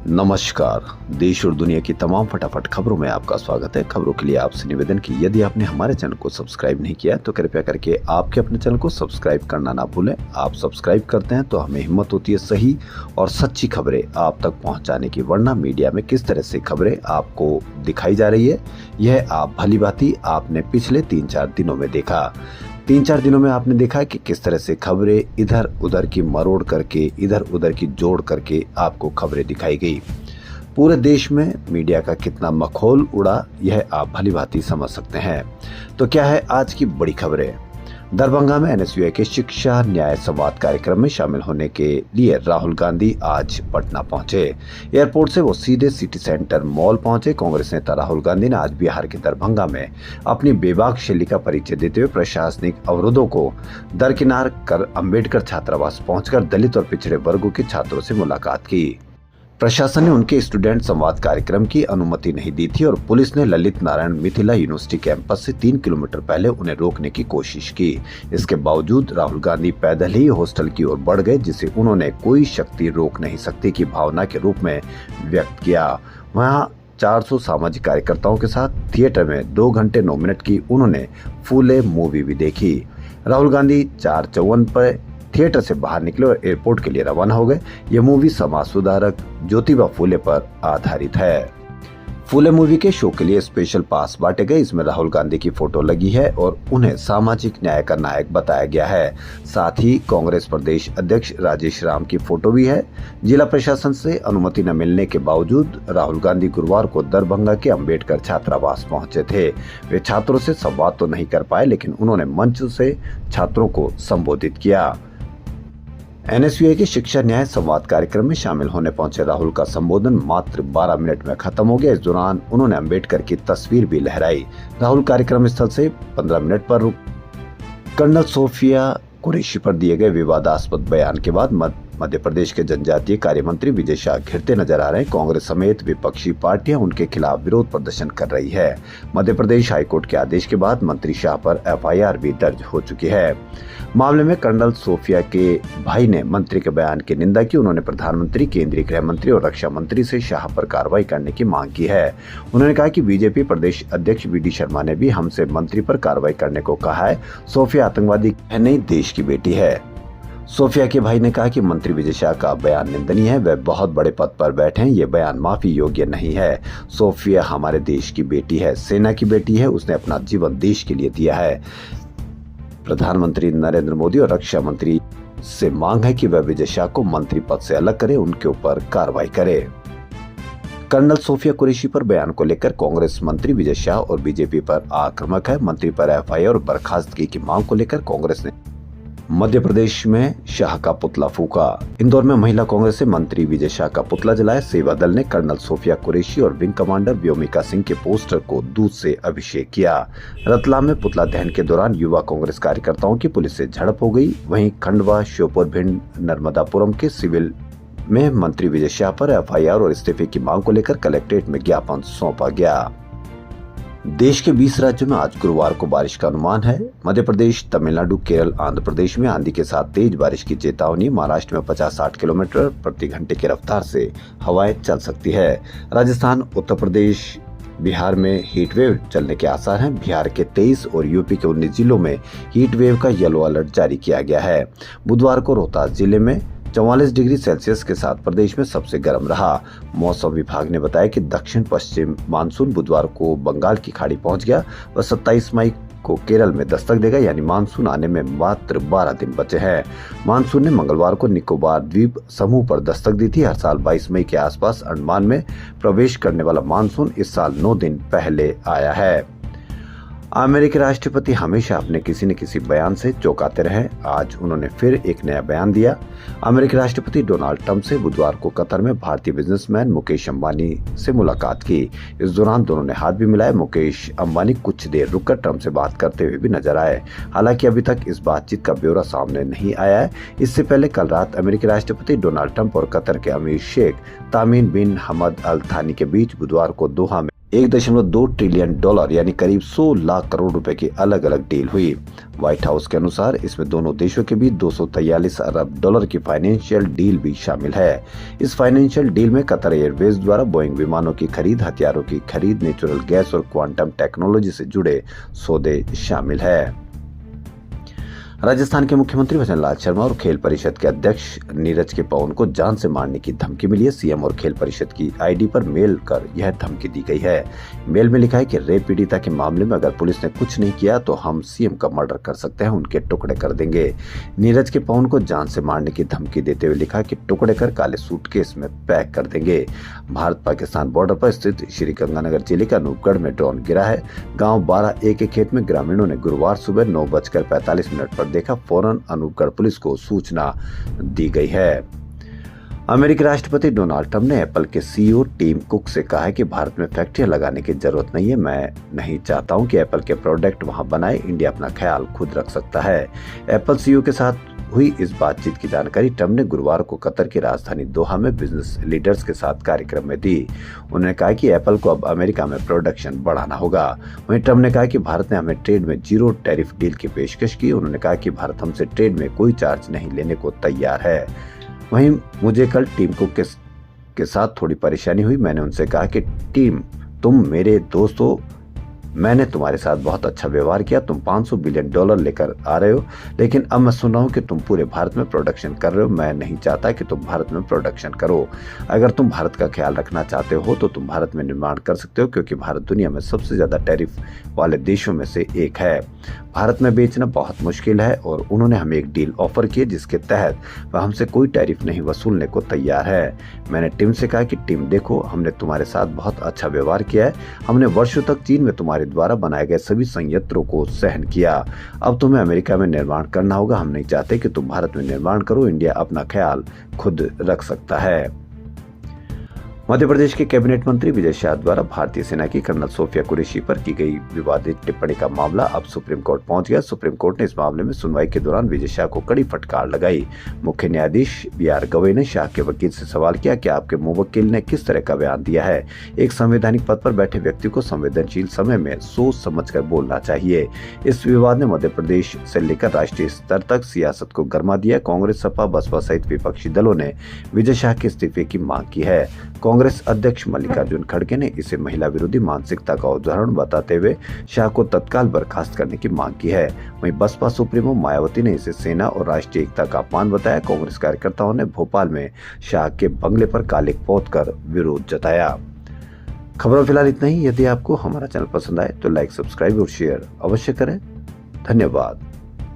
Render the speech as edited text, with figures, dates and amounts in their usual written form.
नमस्कार। देश और दुनिया की तमाम फटाफट खबरों में आपका स्वागत है। खबरों के लिए आपसे निवेदन कि यदि आपने हमारे चैनल को सब्सक्राइब नहीं किया तो कृपया करके आपके अपने चैनल को सब्सक्राइब करना ना भूलें। आप सब्सक्राइब करते हैं तो हमें हिम्मत होती है सही और सच्ची खबरें आप तक पहुंचाने की, वरना मीडिया में किस तरह से खबरें आपको दिखाई जा रही है यह आप भली भांति आपने पिछले 3-4 दिनों में देखा। 3-4 दिनों में आपने देखा कि किस तरह से खबरें इधर उधर की मरोड़ करके, इधर उधर की जोड़ करके आपको खबरें दिखाई गई। पूरे देश में मीडिया का कितना मखौल उड़ा यह आप भली भांति समझ सकते हैं। तो क्या है आज की बड़ी खबरें। दरभंगा में एनएसयूआई के शिक्षा न्याय संवाद कार्यक्रम में शामिल होने के लिए राहुल गांधी आज पटना पहुंचे। एयरपोर्ट से वो सीधे सिटी सेंटर मॉल पहुंचे। कांग्रेस नेता राहुल गांधी ने आज बिहार के दरभंगा में अपनी बेबाक शैली का परिचय देते हुए प्रशासनिक अवरोधों को दरकिनार कर अंबेडकर छात्रावास पहुंचकर दलित और पिछड़े वर्गों के छात्रों से मुलाकात की। प्रशासन ने उनके स्टूडेंट संवाद कार्यक्रम की अनुमति नहीं दी थी और पुलिस ने ललित नारायण मिथिला यूनिवर्सिटी कैंपस से 3 किलोमीटर पहले उन्हें रोकने की कोशिश की। इसके बावजूद राहुल गांधी पैदल ही हॉस्टल की ओर बढ़ गए, जिसे उन्होंने कोई शक्ति रोक नहीं सकती की भावना के रूप में व्यक्त किया। वहां 400 सामाजिक कार्यकर्ताओं के साथ थिएटर में 2 घंटे 9 मिनट की उन्होंने फूले मूवी भी देखी। राहुल गांधी 4:54 पर थिएटर से बाहर निकले और एयरपोर्ट के लिए रवाना हो गए। यह मूवी समाज सुधारक ज्योतिबा फूले पर आधारित है। फूले मूवी के शो के लिए स्पेशल पास बांटे गए। इसमें राहुल गांधी की फोटो लगी है और उन्हें सामाजिक न्याय का नायक बताया गया है। साथ ही कांग्रेस प्रदेश अध्यक्ष राजेश राम की फोटो भी है। जिला प्रशासन से अनुमति न मिलने के बावजूद राहुल गांधी गुरुवार को दरभंगा के अंबेडकर छात्रावास पहुंचे थे। वे छात्रों से संवाद तो नहीं कर पाए, लेकिन उन्होंने मंच से छात्रों को संबोधित किया। एनएसयूआई के शिक्षा न्याय संवाद कार्यक्रम में शामिल होने पहुंचे राहुल का संबोधन मात्र 12 मिनट में खत्म हो गया। इस दौरान उन्होंने अंबेडकर की तस्वीर भी लहराई। राहुल कार्यक्रम स्थल से 15 मिनट पर रुक कर्नल सोफिया कुरैशी पर दिए गए विवादास्पद बयान के बाद मध्य प्रदेश के जनजातीय कार्य मंत्री विजय शाह घिरते नजर आ रहे हैं। कांग्रेस समेत विपक्षी पार्टियां उनके खिलाफ विरोध प्रदर्शन कर रही है। मध्य प्रदेश हाईकोर्ट के आदेश के बाद मंत्री शाह पर एफआईआर भी दर्ज हो चुकी है। मामले में कर्नल सोफिया के भाई ने मंत्री के बयान की निंदा की। उन्होंने प्रधानमंत्री, केंद्रीय गृह मंत्री और रक्षा मंत्री से शाह पर कार्रवाई करने की मांग की है। उन्होंने कहा कि बीजेपी प्रदेश अध्यक्ष वीडी शर्मा ने भी हमसे मंत्री पर कार्रवाई करने को कहा है। सोफिया आतंकवादी नहीं, देश की बेटी है। सोफिया के भाई ने कहा कि मंत्री विजय शाह का बयान निंदनीय है। वह बहुत बड़े पद पर बैठे हैं। ये बयान माफी योग्य नहीं है। सोफिया हमारे देश की बेटी है, सेना की बेटी है। उसने अपना जीवन देश के लिए दिया है। प्रधानमंत्री नरेंद्र मोदी और रक्षा मंत्री से मांग है कि वह विजय शाह को मंत्री पद से अलग करे, उनके ऊपर कार्रवाई करे। कर्नल सोफिया कुरैशी पर बयान को लेकर कांग्रेस मंत्री विजय शाह और बीजेपी पर आक्रामक है। मंत्री पर एफआईआर और बर्खास्तगी की मांग को लेकर कांग्रेस ने मध्य प्रदेश में शाह का पुतला फूका। इंदौर में महिला कांग्रेस से मंत्री विजय शाह का पुतला जलाया। सेवा दल ने कर्नल सोफिया कुरैशी और विंग कमांडर व्योमिका सिंह के पोस्टर को दूध से अभिषेक किया। रतलाम में पुतला दहन के दौरान युवा कांग्रेस कार्यकर्ताओं की पुलिस से झड़प हो गई। वहीं खंडवा, श्योपुर, भिंड, नर्मदापुरम के सिविल में मंत्री विजय शाह पर एफआईआर और इस्तीफे की मांग को लेकर कलेक्ट्रेट में ज्ञापन सौंपा गया। देश के 20 राज्यों में आज गुरुवार को बारिश का अनुमान है। मध्य प्रदेश, तमिलनाडु, केरल, आंध्र प्रदेश में आंधी के साथ तेज बारिश की चेतावनी। महाराष्ट्र में 50-60 किलोमीटर प्रति घंटे की रफ्तार से हवाएं चल सकती है। राजस्थान, उत्तर प्रदेश, बिहार में हीट वेव चलने के आसार हैं। बिहार के 23 और यूपी के 19 जिलों में हीट वेव का येलो अलर्ट जारी किया गया है। बुधवार को रोहतास जिले में 44 डिग्री सेल्सियस के साथ प्रदेश में सबसे गर्म रहा। मौसम विभाग ने बताया कि दक्षिण पश्चिम मानसून बुधवार को बंगाल की खाड़ी पहुंच गया। वह 27 मई को केरल में दस्तक देगा, यानी मानसून आने में मात्र 12 दिन बचे हैं। मानसून ने मंगलवार को निकोबार द्वीप समूह पर दस्तक दी थी। हर साल 22 मई के आसपास अंडमान में प्रवेश करने वाला मानसून इस साल 9 दिन पहले आया है। अमेरिकी राष्ट्रपति हमेशा अपने किसी न किसी बयान से चौंकाते रहे। आज उन्होंने फिर एक नया बयान दिया। अमेरिकी राष्ट्रपति डोनाल्ड ट्रंप से बुधवार को कतर में भारतीय बिजनेसमैन मुकेश अंबानी से मुलाकात की। इस दौरान दोनों ने हाथ भी मिलाए। मुकेश अंबानी कुछ देर रुककर ट्रंप से बात करते हुए भी नजर आए। हालांकि अभी तक इस बातचीत का ब्यौरा सामने नहीं आया है। इससे पहले कल रात अमेरिकी राष्ट्रपति डोनाल्ड ट्रंप और कतर के अमीर शेख तामीम बिन हमद अल थानी के बीच बुधवार को दोहा में $1.2 ट्रिलियन यानी करीब 100 लाख करोड़ रुपए की अलग अलग डील हुई। व्हाइट हाउस के अनुसार इसमें दोनों देशों के बीच $243 अरब की फाइनेंशियल डील भी शामिल है। इस फाइनेंशियल डील में कतर एयरवेज द्वारा बोइंग विमानों की खरीद, हथियारों की खरीद, नेचुरल गैस और क्वांटम टेक्नोलॉजी से जुड़े सौदे शामिल है। राजस्थान के मुख्यमंत्री भजन लाल शर्मा और खेल परिषद के अध्यक्ष नीरज के पवन को जान से मारने की धमकी मिली है। सीएम और खेल परिषद की आईडी पर मेल कर यह धमकी दी गई है। मेल में लिखा है कि रेप पीड़िता के मामले में अगर पुलिस ने कुछ नहीं किया तो हम सीएम का मर्डर कर सकते हैं, उनके टुकड़े कर देंगे। नीरज के पवन को जान से मारने की धमकी देते हुए लिखा कि टुकड़े कर काले सूटकेस में पैक कर देंगे। भारत पाकिस्तान बॉर्डर पर स्थित श्री गंगानगर जिले का अनूपगढ़ में ड्रोन गिरा है। गाँव 12A के खेत में ग्रामीणों ने गुरुवार सुबह 9:45 पर देखा। फौरन अनूपगढ़ पुलिस को सूचना दी गई है। अमेरिकी राष्ट्रपति डोनाल्ड ट्रंप ने एप्पल के सीईओ टिम कुक से कहा है कि भारत में फैक्ट्रियां लगाने की जरूरत नहीं है। मैं नहीं चाहता हूं कि एप्पल के प्रोडक्ट वहां बनाए। इंडिया अपना ख्याल खुद रख सकता है। एप्पल सीईओ के साथ हुई इस बातचीत की जानकारी ट्रंप ने गुरुवार को कतर की राजधानी दोहा में बिजनेस लीडर्स के साथ कार्यक्रम में दी। उन्होंने कहा कि एप्पल को अब अमेरिका में प्रोडक्शन बढ़ाना होगा। वहीं ट्रंप ने कहा कि भारत ने हमें ट्रेड में 0 टैरिफ डील की पेशकश की। उन्होंने कहा कि भारत हमसे ट्रेड में कोई चार्ज नहीं लेने को तैयार है। वहीं मुझे कल टीम कुक के साथ थोड़ी परेशानी हुई। मैंने उनसे कहा कि टीम, तुम मेरे दोस्त हो, मैंने तुम्हारे साथ बहुत अच्छा व्यवहार किया। तुम $500 बिलियन लेकर आ रहे हो, लेकिन अब मैं सुन रहा हूँ कि तुम पूरे भारत में प्रोडक्शन कर रहे हो। मैं नहीं चाहता कि तुम भारत में प्रोडक्शन करो। अगर तुम भारत का ख्याल रखना चाहते हो तो तुम भारत में निर्माण कर सकते हो, क्योंकि भारत दुनिया में सबसे ज्यादा टैरिफ वाले देशों में से एक है। भारत में बेचना बहुत मुश्किल है और उन्होंने हमें एक डील ऑफर की जिसके तहत वह हमसे कोई टैरिफ नहीं वसूलने को तैयार है। मैंने टीम से कहा कि टीम देखो, हमने तुम्हारे साथ बहुत अच्छा व्यवहार किया है। हमने वर्षों तक चीन में तुम्हारे द्वारा बनाए गए सभी संयंत्रों को सहन किया। अब तुम्हें अमेरिका में निर्माण करना होगा। हम नहीं चाहते कि तुम भारत में निर्माण करो। इंडिया अपना ख्याल खुद रख सकता है। मध्य प्रदेश के कैबिनेट मंत्री विजय शाह द्वारा भारतीय सेना की कर्नल सोफिया कुरैशी पर की गई विवादित टिप्पणी का मामला अब सुप्रीम कोर्ट पहुंच गया। सुप्रीम कोर्ट ने इस मामले में सुनवाई के दौरान विजय शाह को कड़ी फटकार लगाई। मुख्य न्यायाधीश BR गवई ने शाह के वकील से सवाल किया कि आपके मुवक्किल ने किस तरह का बयान दिया है। एक संवैधानिक पद पर बैठे व्यक्ति को संवेदनशील समय में सोच समझ कर बोलना चाहिए। इस विवाद ने मध्य प्रदेश से लेकर राष्ट्रीय स्तर तक सियासत को गर्मा दिया। कांग्रेस, सपा, बसपा सहित विपक्षी दलों ने विजय शाह के इस्तीफे की मांग की है। कांग्रेस अध्यक्ष मल्लिकार्जुन खड़गे ने इसे महिला विरोधी मानसिकता का उदाहरण बताते हुए शाह को तत्काल बर्खास्त करने की मांग की है। वहीं बसपा सुप्रीमो मायावती ने इसे सेना और राष्ट्रीय एकता का अपमान बताया। कांग्रेस कार्यकर्ताओं ने भोपाल में शाह के बंगले पर कालिक पोत कर विरोध जताया। खबरों फिलहाल इतना ही। यदि आपको हमारा चैनल पसंद आए तो लाइक, सब्सक्राइब और शेयर अवश्य करें। धन्यवाद।